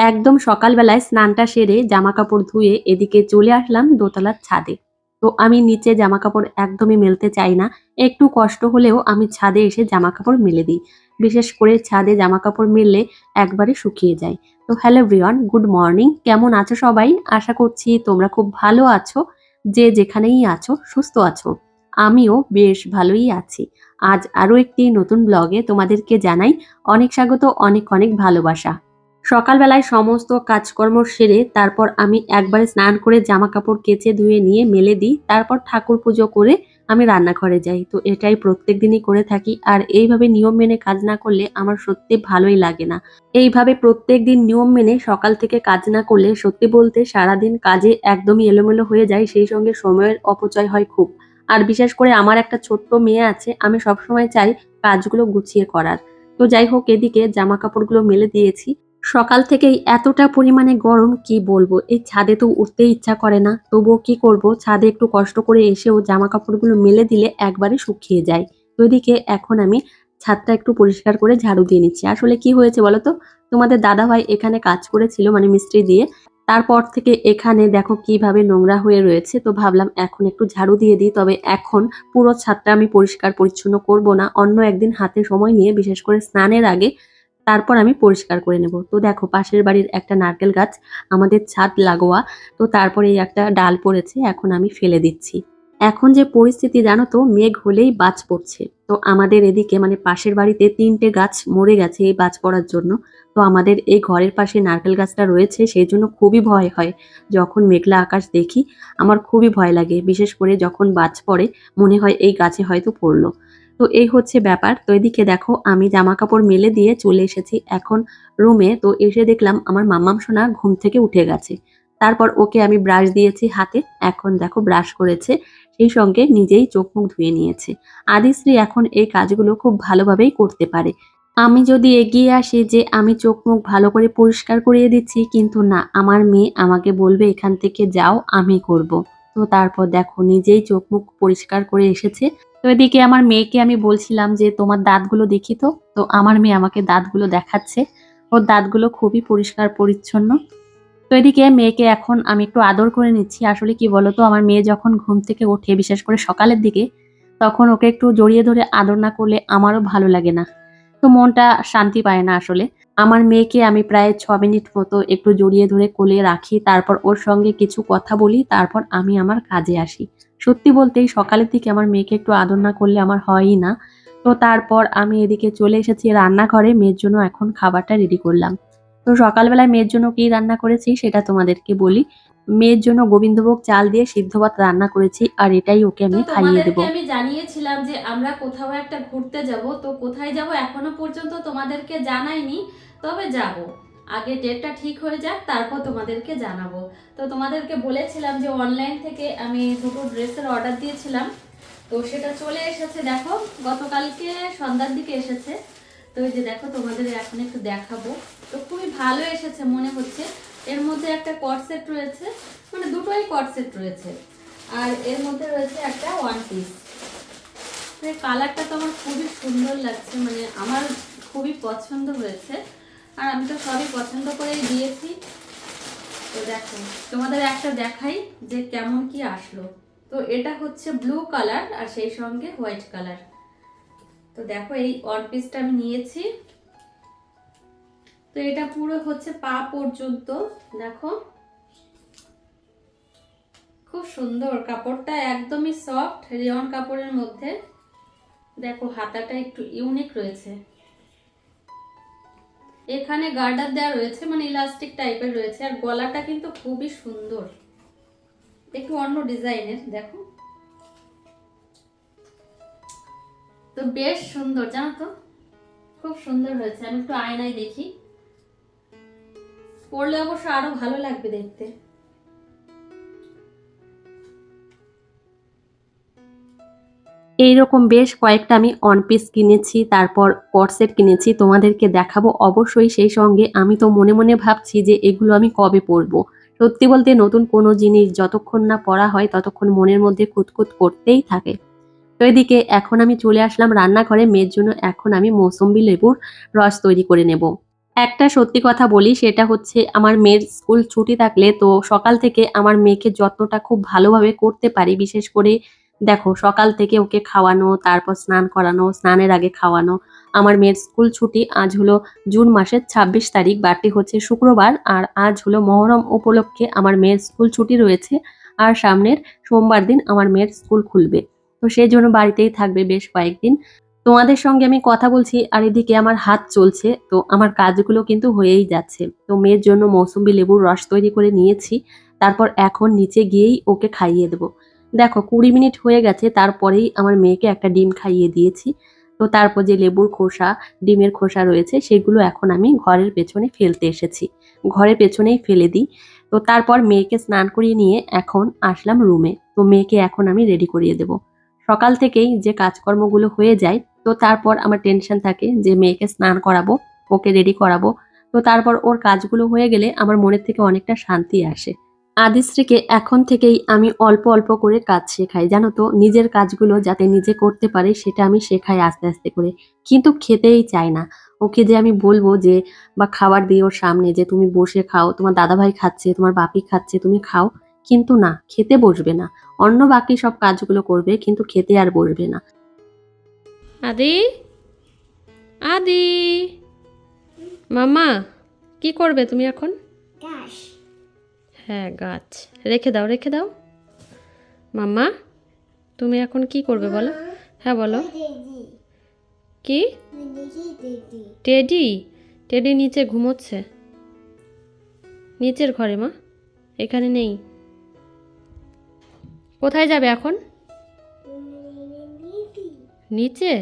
একদম সকালবেলায় স্নানটা সেরে জামাকাপড় ধুয়ে এদিকে চলে আসলাম দোতলার ছাদে। তো আমি নিচে জামাকাপড় একদমই মেলতে চাই না। একটু কষ্ট হলেও আমি ছাদে এসে জামাকাপড় মেলে দিই। বিশেষ করে ছাদে জামাকাপড় মেললে একবারে শুকিয়ে যায়। তো হ্যালো এভরিওয়ান, গুড মর্নিং। কেমন আছো সবাই? আশা করছি তোমরা খুব ভালো আছো। যে যেখানেই আছো সুস্থ আছো। আমিও বেশ ভালোই আছি। আজ আরো একটি নতুন ব্লগে তোমাদেরকে জানাই অনেক স্বাগত, অনেক অনেক ভালোবাসা। সকালবেলায় সমস্ত কাজকর্ম সেরে তারপর আমি একবারে স্নান করে জামাকাপড় কেচে ধুয়ে নিয়ে মেলে দিই। তারপর ঠাকুর পুজো করে আমি রান্নাঘরে যাই। তো এটাই প্রত্যেকদিনই করে থাকি। আর এইভাবে নিয়ম মেনে কাজ না করলে আমার সত্যি ভালোই লাগে না। এইভাবে প্রত্যেকদিন নিয়ম মেনে সকাল থেকে কাজ না করলে সত্যি বলতে সারাদিন কাজে একদমই এলোমেলো হয়ে যায়। সেই সঙ্গে সময়ের অপচয় হয় খুব। আর বিশেষ করে আমার একটা ছোট্ট মেয়ে আছে। আমি সবসময় চাই কাজগুলো গুছিয়ে করার। তো যাই হোক, এদিকে জামাকাপড়গুলো মেলে দিয়েছি। সকাল থেকেই এতটা পরিমাণে গরম কি বলবো। এই ছাদে তো উঠতে ইচ্ছা করে না। তবুও কি করব, ছাদে একটু কষ্ট করে এসেও জামাকাপড়গুলো মেলে দিলে একবারে শুকিয়ে যায়। তো এদিকে এখন আমি ছাদটা একটু পরিষ্কার করে ঝাড়ু দিয়ে নিচ্ছি। আসলে কি হয়েছে বলো তো? তোমাদের দাদাভাই এখানে কাজ করেছিল, মানে মিস্ত্রি দিয়ে। তারপর থেকে এখানে দেখো কিভাবে নোংরা হয়ে রয়েছে। তো ভাবলাম এখন একটু ঝাড়ু দিয়ে দিই। তবে এখন পুরো ছাদটা আমি পরিষ্কার পরিচ্ছন্ন করব না। অন্য একদিন হাতে সময় নিয়ে, বিশেষ করে স্নানের আগে তারপর আমি পরিষ্কার করে নেব। তো দেখো পাশের বাড়ির একটা নারকেল গাছ আমাদের ছাদ লাগোয়া। তো তারপরে এই একটা ডাল পড়েছে, এখন আমি ফেলে দিচ্ছি। এখন যে পরিস্থিতি জানো তো, মেঘ হলেই বাজ পড়ছে। তো আমাদের এদিকে মানে পাশের বাড়িতে ৩টে গাছ মরে গেছে এই বাজ পড়ার জন্য। তো আমাদের এই ঘরের পাশে নারকেল গাছটা রয়েছে, সেই জন্য খুবই ভয় হয়। যখন মেঘলা আকাশ দেখি আমার খুবই ভয় লাগে। বিশেষ করে যখন বাজ পড়ে মনে হয় এই গাছে হয়তো পড়ল। তো এই হচ্ছে ব্যাপার। তো এদিকে দেখো আমি জামাকাপড় মেলে দিয়ে চলে এসেছি এখন রুমে। তো এসে দেখলাম আমার মাম্মাম সোনা ঘুম থেকে উঠে গেছে। তারপর ওকে আমি ব্রাশ দিয়েছি হাতে। এখন দেখো ব্রাশ করেছে। সেই সঙ্গে নিজেই চোখ মুখ ধুয়ে নিয়েছে। আদিশ্রী এখন এই কাজগুলো খুব ভালোভাবেই করতে পারে। আমি যদি এগিয়ে আসি যে আমি চোখ মুখ ভালো করে পরিষ্কার করিয়ে দিচ্ছি, কিন্তু না, আমার মেয়ে আমাকে বলবে এখান থেকে যাও, আমি করব। তো তারপর দেখো নিজেই চোখ মুখ পরিষ্কার করে এসেছে। তো এদিকে আমার মেয়েকে আমি বলছিলাম যে তোমার দাঁতগুলো দেখি তো। তো আমার মেয়ে আমাকে দাঁতগুলো দেখাচ্ছে। ওর দাঁতগুলো খুবই পরিষ্কার পরিচ্ছন্ন। তো এদিকে মেয়েকে এখন আমি একটু আদর করে নিচ্ছি। আসলে কি বলতো, আমার মেয়ে যখন ঘুম থেকে ওঠে বিশেষ করে সকালের দিকে, তখন ওকে একটু জড়িয়ে ধরে আদর না করলে আমারও ভালো লাগে না। তো মনটা শান্তি পায় না আসলে। আমার মেয়েকে আমি প্রায় ৬ মিনিট মতো একটু জড়িয়ে ধরে কোলে রাখি। তারপর ওর সঙ্গে কিছু কথা বলি। তারপর আমি আমার কাজে আসি। সত্যি বলতে এই সকালের দিকে আমার মেয়েকে একটু আদর না করলে আমার হয়ই না। তো তারপর আমি এদিকে চলে এসেছি রান্নাঘরে। মেয়ের জন্য এখন খাবারটা রেডি করলাম। তো সকালবেলায় মেয়ের জন্য কি রান্না করেছি সেটা তোমাদেরকে বলি। মেয়ের জন্য গোবিন্দভোগ চাল দিয়ে সিদ্ধ ভাত রান্না করেছি, আর এটাই ওকে তো আমি খাইয়ে তোমাদেরকে দেবো। আমি জানিয়েছিলাম যে আমরা কোথাও একটা ঘুরতে যাব, তো কোথায় যাব এখনো পর্যন্ত তোমাদেরকে জানাইনি, তবে যাব। আগে ডেটটা ঠিক হয়ে যাক, তারপর তোমাদেরকে জানাবো। তো তোমাদেরকে বলেছিলাম যে অনলাইন থেকে আমি দুটো ড্রেসের অর্ডার দিয়েছিলাম। তো সেটা চলে এসেছে, দেখো গতকালকে সন্ধ্যার দিকে এসেছে। তো এই যে দেখো তোমাদের এখন একটু দেখাবো। তো খুবই ভালো এসেছে মনে হচ্ছে। এর মধ্যে একটা কট সেট রয়েছে, মানে দুটোই কট সেট রয়েছে। আর এর মধ্যে রয়েছে একটা ওয়ান পিস। কালারটা তো আমার খুবই সুন্দর লাগছে, মানে আমার খুবই পছন্দ হয়েছে। আর আমি তো সবই পছন্দ করেই দিয়েছি। তো দেখো তোমাদের একটা দেখাই যে কেমন কি আসলো। তো এটা হচ্ছে ব্লু কালার আর সেই সঙ্গে হোয়াইট কালার। তো দেখো এই ওয়ান পিসটা আমি নিয়েছি। তো এটা পুরো হচ্ছে পা পর্যন্ত, দেখো খুব সুন্দর। কাপড়টা একদমই সফট রেয়ন কাপড়ের মধ্যে। দেখো হাতাটা একটু ইউনিক রয়েছে। এখানে গার্ডার দেওয়া রয়েছে, মানে ইলাস্টিক টাইপের রয়েছে। আর গলাটা কিন্তু খুবই সুন্দর, একটু অন্য ডিজাইনের। দেখো তো বেশ সুন্দর, জানো তো খুব সুন্দর হয়েছে। আমি একটু আয়নায় দেখি, পরলে অবশ্য আরো ভালো লাগবে দেখতে। এইরকম বেশ কয়েকটা আমি অন পিস কিনেছি, তারপর কট সেট কিনেছি, তোমাদেরকে দেখাবো অবশ্যই। সেই সঙ্গে আমি তো মনে মনে ভাবছি যে এগুলো আমি কবে পরবো। সত্যি বলতে নতুন কোনো জিনিস যতক্ষণ না পরা হয় ততক্ষণ মনের মধ্যে খুঁতখুঁত করতেই থাকে। তো এদিকে এখন আমি চলে আসলাম রান্নাঘরে। মেয়ের জন্য এখন আমি মৌসুম্বি লেবুর রস তৈরি করে নেব। একটা সত্যি কথা বলি, সেটা হচ্ছে আমার মেয়ের স্কুল ছুটি থাকলে তো সকাল থেকে আমার মেয়েকে যত্নটা খুব ভালোভাবে করতে পারি। বিশেষ করে দেখো, সকাল থেকে ওকে খাওয়ানো, তারপর স্নান করানো, স্নানের আগে খাওয়ানো। আমার মেয়ের স্কুল ছুটি আজ হলো জুন মাসের ২৬ তারিখ, বারটি হচ্ছে শুক্রবার। আর আজ হলো মহরম উপলক্ষে আমার মেয়ের স্কুল ছুটি রয়েছে। আর সামনের সোমবার দিন আমার মেয়ের স্কুল খুলবে। তো সেজন্য বাড়িতেই থাকবে বেশ কয়েকদিন। তোমাদের সঙ্গে আমি কথা বলছি আর এদিকে আমার হাত চলছে, তো আমার কাজগুলো কিন্তু হয়েই যাচ্ছে। তো মেয়ের জন্য মৌসুম্বি লেবুর রস তৈরি করে নিয়েছি, তারপর এখন নিচে গিয়েই ওকে খাইয়ে দেবো। দেখো ২০ মিনিট হয়ে গেছে, তারপরেই আমার মেয়েকে একটা ডিম খাইয়ে দিয়েছি। তো তারপর যে লেবুর খোসা, ডিমের খোসা রয়েছে সেগুলো এখন আমি ঘরের পেছনে ফেলতে এসেছি, ঘরের পেছনেই ফেলে দিই। তো তারপর মেয়েকে স্নান করিয়ে নিয়ে এখন আসলাম রুমে। তো মেয়েকে এখন আমি রেডি করিয়ে দেবো। সকাল থেকেই যে কাজকর্মগুলো হয়ে যায়, তো তারপর আমার টেনশন থাকে যে মেয়েকে স্নান করাবো, ওকে রেডি করাবো। তো তারপর ওর কাজগুলো হয়ে গেলে আমার মনের থেকে অনেকটা শান্তি আসে। আদিশ্রীকে এখন থেকেই আমি অল্প অল্প করে কাজ শেখাই, জানো তো, নিজের কাজগুলো যাতে নিজে করতে পারে সেটা আমি শেখাই আস্তে আস্তে করে। কিন্তু খেতেই চায় না। ওকে যে আমি বলবো যে, বা খাবার দিই ওর সামনে যে তুমি বসে খাও, তোমার দাদাভাই খাচ্ছে, তোমার বাপি খাচ্ছে, তুমি খাও, কিন্তু না, খেতে বসবে না। অন্য বাকি সব কাজগুলো করবে কিন্তু খেতে আর বসবে না। আদি, আদি, মামা, কি করবে তুমি এখন? Dash. হ্যাঁ, গাছ। রেখে দাও, রেখে দাও। মাম্মা, তুমি এখন কি করবে বলো? হ্যাঁ বলো। Daddy. কি? Daddy. টেডি? টেডি নিচে ঘুমোচ্ছে, নিচের ঘরে মা, এখানে নেই। কোথায় যাবে এখন? নিচে?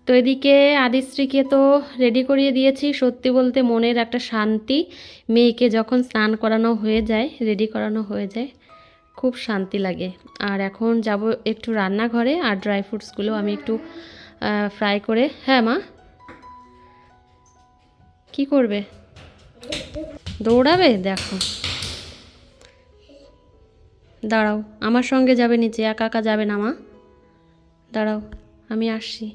তো এদিকে আদিশ্রীকে তো রেডি করিয়ে দিয়েছি। সত্যি বলতে মনের একটা শান্তি, মেয়েকে যখন স্নান করানো হয়ে যায়, রেডি করানো হয়ে যায়, খুব শান্তি লাগে। আর এখন যাব একটু রান্নাঘরে, আর ড্রাই ফ্রুটসগুলো আমি একটু ফ্রাই করে। হ্যাঁ মা, কি করবে? দৌড়াবে? দেখো, দাঁড়াও, আমার সঙ্গে যাবে নিচে, একা একা যাবে না মা, দাঁড়াও, আমি আসছি।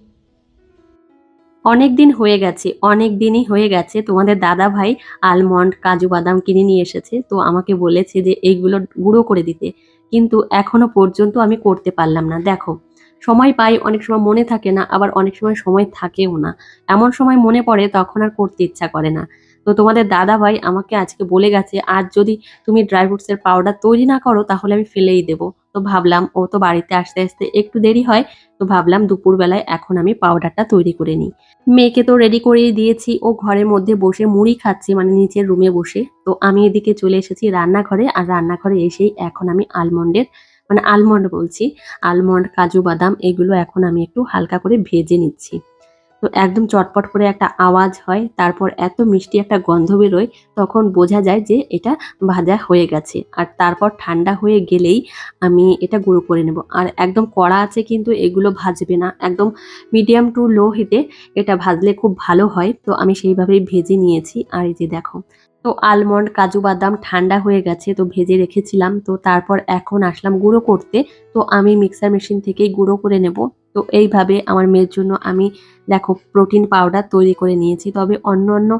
অনেক দিন হয়ে গেছে, অনেক দিনই হয়ে গেছে, তোমাদের দাদা ভাই আলমন্ড, কাজু বাদাম কিনে নিয়ে এসেছে। তো আমাকে বলেছে যে এইগুলো গুঁড়ো করে দিতে, কিন্তু এখনো পর্যন্ত আমি করতে পারলাম না। দেখো, সময় পাই, অনেক সময় মনে থাকে না, আবার অনেক সময় সময় থাকেও না। এমন সময় মনে পড়ে তখন আর করতে ইচ্ছা করে না। তো তোমাদের দাদা ভাই আমাকে আজকে বলে গেছে, আজ যদি তুমি ড্রাই ফ্রুটস এর পাউডার তৈরি না করো তাহলে আমি ফেলেই দেবো। তো ভাবলাম ও তো বাড়িতে আসতে আসতে একটু দেরি হয়, তো ভাবলাম দুপুরবেলায় এখন আমি পাউডারটা তৈরি করে নিই। মেয়েকে তো রেডি করিয়ে দিয়েছি, ও ঘরের মধ্যে বসে মুড়ি খাচ্ছে, মানে নিচের রুমে বসে। তো আমি এদিকে চলে এসেছি রান্নাঘরে, আর রান্নাঘরে এসেই এখন আমি আলমন্ডের, মানে আলমন্ড বলছি, আলমন্ড, কাজু বাদাম এগুলো এখন আমি একটু হালকা করে ভেজে নিচ্ছি। তো একদম চটপট করে একটা আওয়াজ হয়, তারপর এত মিষ্টি একটা গন্ধ বেরোয়, তখন বোঝা যায় যে এটা ভাজা হয়ে গেছে। আর তারপর ঠান্ডা হয়ে গেলেই আমি এটা গুঁড়ো করে নেব। আর একদম কড়া আছে কিন্তু এগুলো ভাজবে না, একদম মিডিয়াম টু লো হিটে এটা ভাজলে খুব ভালো হয়। তো আমি সেইভাবেই ভেজে নিয়েছি। আর এই যে দেখো, তো আলমন্ড, কাজু বাদাম ঠান্ডা হয়ে গেছে, তো ভেজে রেখেছিলাম। তো তারপর এখন আসলাম গুঁড়ো করতে। তো আমি মিক্সার মেশিন থেকেই গুঁড়ো করে নেব। তো এইভাবে আমার মেয়ের জন্য আমি, দেখো, প্রোটিন পাউডার তৈরি করে নিয়েছি। তবে অন্য অন্য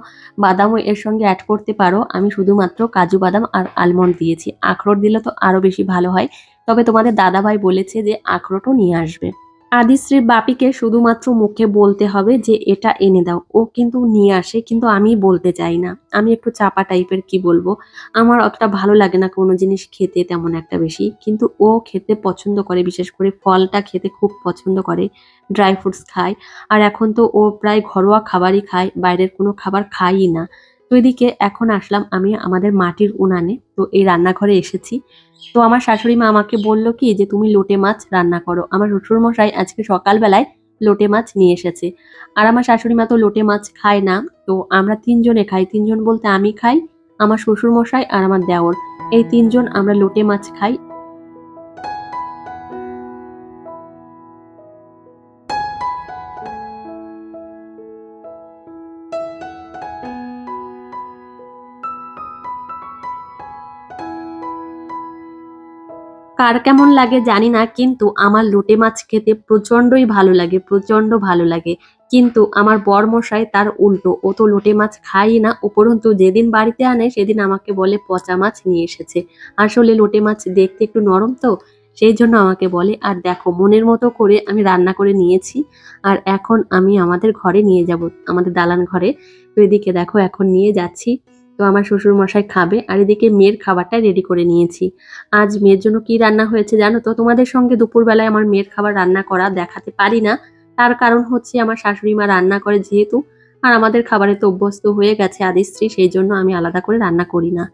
বাদামও এর সঙ্গে অ্যাড করতে পারো, আমি শুধুমাত্র কাজু বাদাম আর আলমন্ড দিয়েছি। আখরোট দিলে তো আরো বেশি ভালো হয়, তবে তোমাদের দাদাভাই বলেছে যে আখরোটও নিয়ে আসবে। আদিশ্রীর বাপিকে শুধুমাত্র মুখে বলতে হবে যে এটা এনে দাও, ও কিন্তু নিয়ে আসে, কিন্তু আমি বলতে চাই না। আমি একটু চাপা টাইপের, কি বলবো, আমার অতটা ভালো লাগে না কোনো জিনিস খেতে তেমন একটা বেশি, কিন্তু ও খেতে পছন্দ করে, বিশেষ করে ফলটা খেতে খুব পছন্দ করে, ড্রাই ফ্রুটস খায়। আর এখন তো ও প্রায় ঘরোয়া খাবারই খায়, বাইরের কোনো খাবার খায়ই না। তো এদিকে এখন আসলাম আমি আমাদের মাটির উনানে, তো এই রান্নাঘরে এসেছি। তো আমার শাশুড়ি মা আমাকে বলল কি যে তুমি লোটে মাছ রান্না করো। আমার শ্বশুর মশাই আজকে সকালবেলায় লোটে মাছ নিয়ে এসেছে। আর আমার শাশুড়ি মা তো লোটে মাছ খায় না। তো আমরা তিনজনে খাই, তিনজন বলতে আমি খাই, আমার শ্বশুর মশাই আর আমার দেওর, এই তিনজন আমরা লোটে মাছ খাই। কার কেমন লাগে জানি না, কিন্তু আমার লোটে মাছ খেতে প্রচন্ডই ভালো লাগে, প্রচন্ড ভালো লাগে। কিন্তু আমার বরমশাই তার উল্টো, ও তো লোটে মাছ খায়ই না, উপরন্তু যেদিন বাড়িতে আনে সেদিন আমাকে বলে পচা মাছ নিয়ে এসেছে। আসলে লোটে মাছ দেখতে একটু নরম তো, সেই জন্য আমাকে বলে। আর দেখো মনের মতো করে আমি রান্না করে নিয়েছি, আর এখন আমি আমাদের ঘরে নিয়ে যাব, আমাদের দালান ঘরে। তো এদিকে দেখো এখন নিয়ে যাচ্ছি। তো আমার শ্বশুর মশাই খাবে, আর এদিকে মেয়ের খাবারটা রেডি করে নিয়েছি। আজ মেয়ের জন্য কি রান্না হয়েছে জানো তো? তোমাদের সঙ্গে দুপুরবেলায় আমার মেয়ের খাবার রান্না করা দেখাতে পারি না, তার কারণ হচ্ছে আমার শাশুড়ি মা রান্না করে যেহেতু, আর আমাদের খাবারে তো অভ্যস্ত হয়ে গেছে আদিশ্রী, সেই জন্য আমি আলাদা করে রান্না করি না।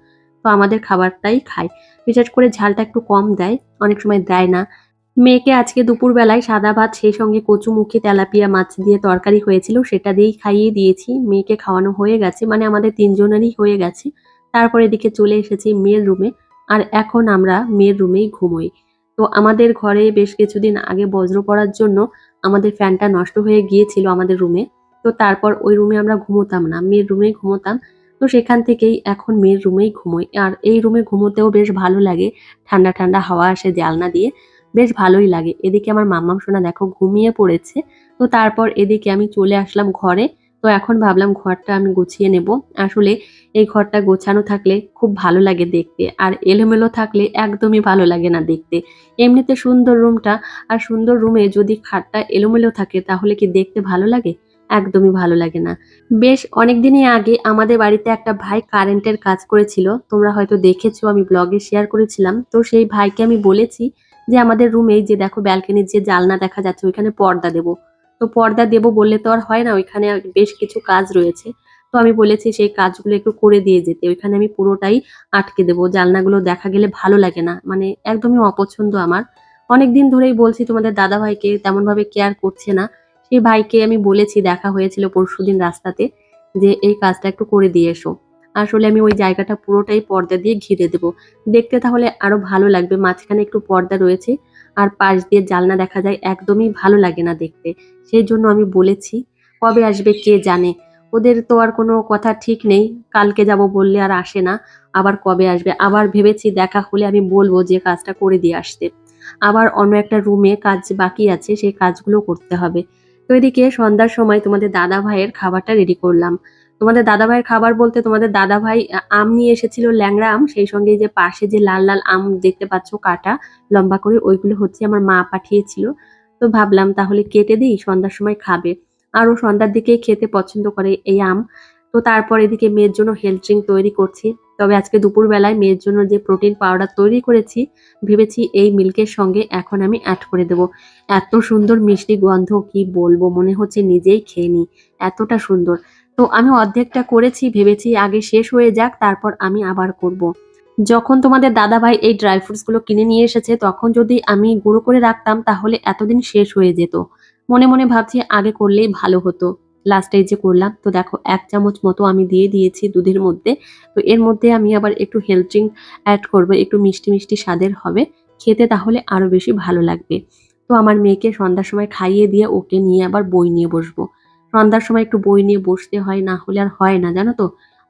তো আমাদের খাবারটাই খাই। বিশেষ করে ঝালটা একটু কম দেয়, অনেক সময় দেয় না। মেয়েকে আজকে দুপুরবেলায় সাদা ভাত, সেই সঙ্গে কচুমুখী তেলাপিয়া মাছ দিয়ে তরকারি হয়েছিল, সেটা দিয়েই খাইয়ে দিয়েছি। মেয়েকে খাওয়ানো হয়ে গেছে, মানে আমাদের তিনজনেরই হয়ে গেছে। তারপর এদিকে চলে এসেছি মেয়ের রুমে, আর এখন আমরা মেয়ের রুমেই ঘুমোই। তো আমাদের ঘরে বেশ কিছুদিন আগে বজ্র পড়ার জন্য আমাদের ফ্যানটা নষ্ট হয়ে গিয়েছিল আমাদের রুমে। তো তারপর ওই রুমে আমরা ঘুমোতাম না, মেয়ের রুমেই ঘুমোতাম। তো সেখান থেকেই এখন মেয়ের রুমেই ঘুমোই, আর এই রুমে ঘুমোতেও বেশ ভালো লাগে। ঠান্ডা ঠান্ডা হাওয়া আসে জানলা দিয়ে, বেশ ভালোই লাগে। এদিকে আমার মাম্মাম সোনা দেখো ঘুমিয়ে পড়েছে। তো তারপর এদিকে আমি চলে আসলাম ঘরে। তো এখন ভাবলাম ঘরটা আমি গুছিয়ে নেব। আসলে এই ঘরটা গোছানো থাকলে খুব ভালো লাগে দেখতে, আর এলোমেলো থাকলে একদমই ভালো লাগে না দেখতে। এমনিতে সুন্দর রুমটা, আর সুন্দর রুমে যদি খাটটা এলোমেলো থাকে তাহলে কি দেখতে ভালো লাগে? একদমই ভালো লাগে না। বেশ অনেকদিনই আগে আমাদের বাড়িতে একটা ভাই কারেন্টের কাজ করেছিল, তোমরা হয়তো দেখেছো, আমি ব্লগে শেয়ার করেছিলাম। তো সেই ভাইকে আমি বলেছি যে আমাদের রুমেই যে দেখো ব্যালকনির যে জানলা দেখা যাচ্ছে ওইখানে পর্দা দেব। তো পর্দা দেব বললে তো আর হয় না, ওইখানে বেশ কিছু কাজ রয়েছে। তো আমি বলেছি সেই কাজগুলো একটু করে দিয়ে যেতে, ওইখানে আমি পুরোটাই আটকে দেবো, জানলাগুলো দেখা গেলে ভালো লাগে না, মানে একদমই অপছন্দ আমার। অনেকদিন ধরেই বলছি, তোমাদের দাদা ভাইকে তেমন ভাবে কেয়ার করছে না। সেই ভাইকে আমি বলেছি, দেখা হয়েছিল পরশুদিন রাস্তাতে, যে এই কাজটা একটু করে দিয়ে এসো। আসলে আমি ওই জায়গাটা পুরোটাই পর্দা দিয়ে ঘিরে দেব, দেখতে তাহলে আরো ভালো লাগবে। মাঝখানে একটু পর্দা রয়েছে, আর পাশ দিয়ে জানলা দেখা যায়, একদমই ভালো লাগে না দেখতে। সেই জন্য আমি বলেছি, কবে আসবে কে জানে। ওদের তো আর কোনো কথা ঠিক নেই, কালকে যাব বললে আর আসে না। আবার কবে আসবে, আবার ভেবেছি দেখা হলে আমি বলবো যে কাজটা করে দিয়ে আসতে। আবার অন্য একটা রুমে কাজ বাকি আছে, সেই কাজগুলো করতে হবে। তো এদিকে সন্ধ্যার সময় তোমাদের দাদা ভাইয়ের খাবারটা রেডি করলাম। তোমাদের দাদা ভাইয়ের খাবার বলতে, তোমাদের দাদা ভাই আম নিয়ে এসেছিল, ল্যাংড়া আম, সেই সঙ্গে এই যে পাশে যে লাল লাল আম দেখতে পাচ্ছ কাটা লম্বা করে, ওইগুলো হচ্ছে আমার মা পাঠিয়েছিল। তো ভাবলাম তাহলে কেটে দিই, সন্ধ্যার সময় খাবে। আরও সন্ধ্যার দিকেই খেতে পছন্দ করে এই আম। তো তারপর এদিকে মেয়ের জন্য হেলথ ড্রিঙ্ক তৈরি করছি। তবে আজকে দুপুরবেলায় মেয়ের জন্য যে প্রোটিন পাউডার তৈরি করেছি, ভেবেছি এই মিল্কের সঙ্গে এখন আমি অ্যাড করে দেবো। এত সুন্দর মিষ্টি গন্ধ, কি বলবো, মনে হচ্ছে নিজেই খেয়ে নিই, এতটা সুন্দর। তো আমি অর্ধেকটা করেছি, ভেবেছি আগে শেষ হয়ে যাক, তারপর আমি আবার করব। যখন তোমাদের দাদাভাই এই ড্রাই ফ্রুটস গুলো কিনে নিয়ে এসেছে, তখন যদি আমি গুঁড়ো করে রাখতাম তাহলে এতদিন শেষ হয়ে যেত। মনে মনে ভাবছি আগে করলেই ভালো হতো। লাস্টে যে করলাম, তো দেখো 1 চামচ মতো আমি দিয়ে দিয়েছি দুধের মধ্যে। তো এর মধ্যে আমি আবার একটু হেলথ ড্রিঙ্ক অ্যাড করবো, একটু মিষ্টি মিষ্টি স্বাদের হবে খেতে, তাহলে আরো বেশি ভালো লাগবে। তো আমার মেয়েকে সন্ধ্যার সময় খাইয়ে দিয়ে ওকে নিয়ে আবার বই নিয়ে বসবো। সন্ধ্যার সময় একটু বই নিয়ে বসতে হয়, না হলে আর হয় না জানো তো।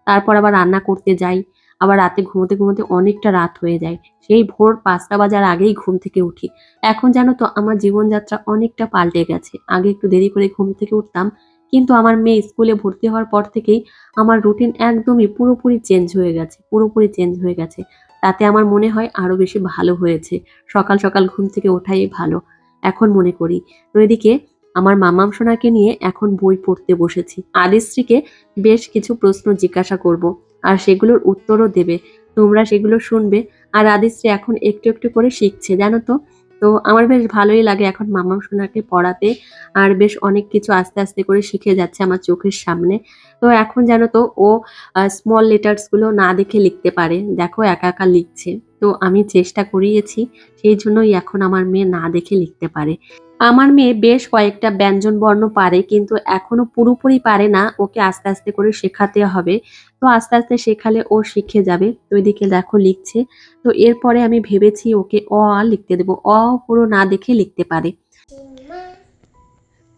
তারপর আবার রান্না করতে যাই, আবার রাতে ঘুমোতে ঘুমোতে অনেকটা রাত হয়ে যায়। সেই ভোর 5টা বাজার আগেই ঘুম থেকে উঠি। এখন জানো তো আমার জীবনযাত্রা অনেকটা পাল্টে গেছে। আগে একটু দেরি করে ঘুম থেকে উঠতাম, কিন্তু আমার মেয়ে স্কুলে ভর্তি হওয়ার পর থেকেই আমার রুটিন একদমই পুরোপুরি চেঞ্জ হয়ে গেছে, পুরোপুরি চেঞ্জ হয়ে গেছে। তাতে আমার মনে হয় আরো বেশি ভালো হয়েছে, সকাল সকাল ঘুম থেকে ওঠাই ভালো এখন মনে করি। তো এদিকে আমার মামাম সোনাকে নিয়ে এখন বই পড়তে বসেছি। আদিশ্রীকে বেশ কিছু প্রশ্ন জিজ্ঞাসা করব, আর সেগুলোর উত্তরও দেবে, তোমরা সেগুলো শুনবে। আর আদিশ্রী এখন একটু একটু করে শিখছে জানো তো। তো আমার বেশ ভালোই লাগে এখন মামাম সোনাকে পড়াতে, আর বেশ অনেক কিছু আস্তে আস্তে করে শিখে যাচ্ছে আমার চোখের সামনে। তো এখন জানো তো ও স্মল লেটার্স গুলো না দেখে লিখতে পারে, দেখো একা একা লিখছে। তো আমি চেষ্টা করিয়েছি, সেই জন্যই এখন আমার মেয়ে না দেখে লিখতে পারে। আমার মেয়ে বেশ কয়েকটা ব্যঞ্জন বর্ণ পারে, কিন্তু এখনো পুরোপুরি পারে না, ওকে আস্তে আস্তে করে শেখাতে হবে। তো আস্তে আস্তে শেখালে ও শিখে যাবে। তো এদিকে দেখো লিখছে। তো এরপরে আমি ভেবেছি ওকে অ আ লিখতে দেবো, অ পুরো না দেখে লিখতে পারে। মা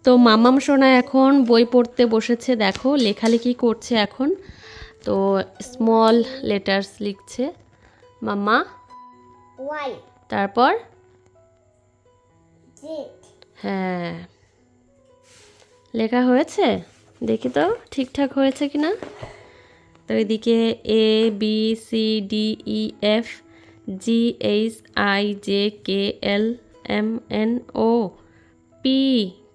তো মামাম সোনা এখন বই পড়তে বসেছে, দেখো লেখালেখি করছে এখন। তো স্মল লেটার্স লিখছে মাম্মা। ওয়াই তারপর জেড হ্যাঁ, লেখা হয়েছে? দেখি তো ঠিকঠাক হয়েছে কি না। তো এদিকে A B C D E F G H I J K L M N O P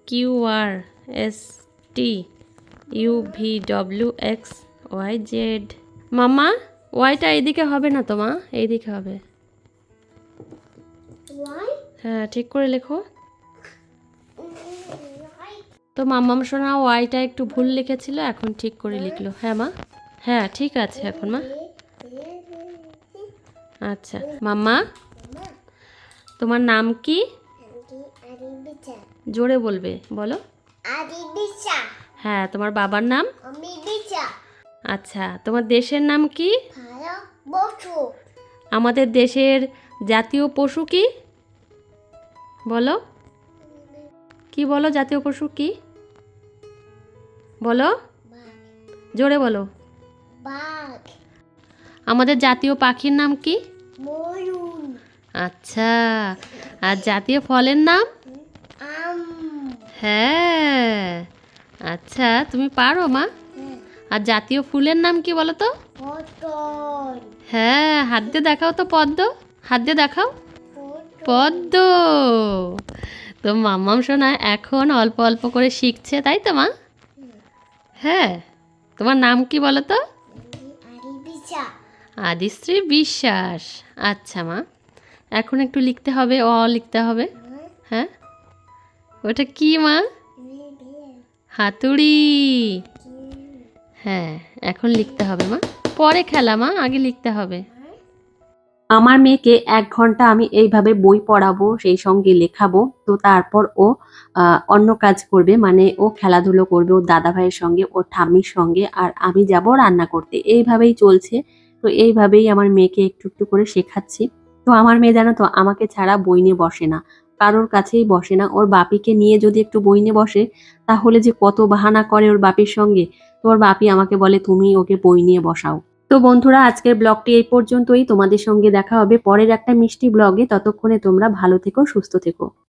Q R S T U V W X Y Z. মাম্মা, ওয়াইটা এইদিকে হবে না তো মা, এইদিকে হবে। Why? হ্যাঁ, ঠিক করে লেখো। Why? তো মাম্মাম শোনা ওয়াইটা একটু ভুল লিখেছিল, এখন ঠিক করে লিখলো। হ্যাঁ মা, হ্যাঁ ঠিক আছে এখন মা। আচ্ছা মাম্মা, তোমার নাম কি? Adibisa. জোরে বলবে, বলো। Adibisa. হ্যাঁ, তোমার বাবার নাম? Amibisa. আচ্ছা, তোমার দেশের নাম কি? Para bosu. আমাদের দেশের জাতীয় পশু কি? বলো, কি বলো, জাতীয় পশু কি বলো, Bag. জোরে বলো। Bag. আমাদের জাতীয় পাখির নাম কি? Morun. আচ্ছা, আর জাতীয় ফলের নাম? Am. হ্যাঁ, আচ্ছা তুমি পারো মা। আর জাতীয় ফুলের নাম কি বলো তো? Cotton. হ্যাঁ, হাত দিয়ে দেখাও তো পদ্ম, হাত দিয়ে দেখাও। পদ্ম। তো মাম্মাম শোনা এখন অল্প অল্প করে শিখছে, তাই তো মা? হ্যাঁ, তোমার নাম কি বলো তো? Adibisa. আদিশ্রী বিশ্বাস। আচ্ছা মা, এখন একটু লিখতে হবে, অ লিখতে হবে। হ্যাঁ, ওটা কি মা? হাতুড়ি। হ্যাঁ, এখন লিখতে হবে মা, পরে খেলা মা, আগে লিখতে হবে। আমার মেয়েকে 1 ঘন্টা আমি এইভাবে বই পড়াবো, সেই সঙ্গে লেখাবো। তো তারপর ও অন্য কাজ করবে, মানে ও খেলাধুলো করবে ওর দাদা ভাইয়ের সঙ্গে, ওর ঠাম্মির সঙ্গে, আর আমি যাব রান্না করতে। এইভাবেই চলছে। তো এইভাবেই আমার মেয়েকে একটু একটু করে শেখাচ্ছি। তো আমার মেয়ে জানো তো আমাকে ছাড়া বই নিয়ে বসে না, কারোর কাছেই বসে না। ওর বাপিকে নিয়ে যদি একটু বই নিয়ে বসে, তাহলে যে কত বাহানা করে ওর বাপির সঙ্গে। তো ওর বাপি আমাকে বলে তুমি ওকে বই নিয়ে বসাও। তো বন্ধুরা, আজকের ব্লগটি এই পর্যন্তই। তোমাদের সঙ্গে দেখা হবে পরের একটা মিষ্টি ব্লগে। ততক্ষণে তোমরা ভালো থেকো, সুস্থ থেকো।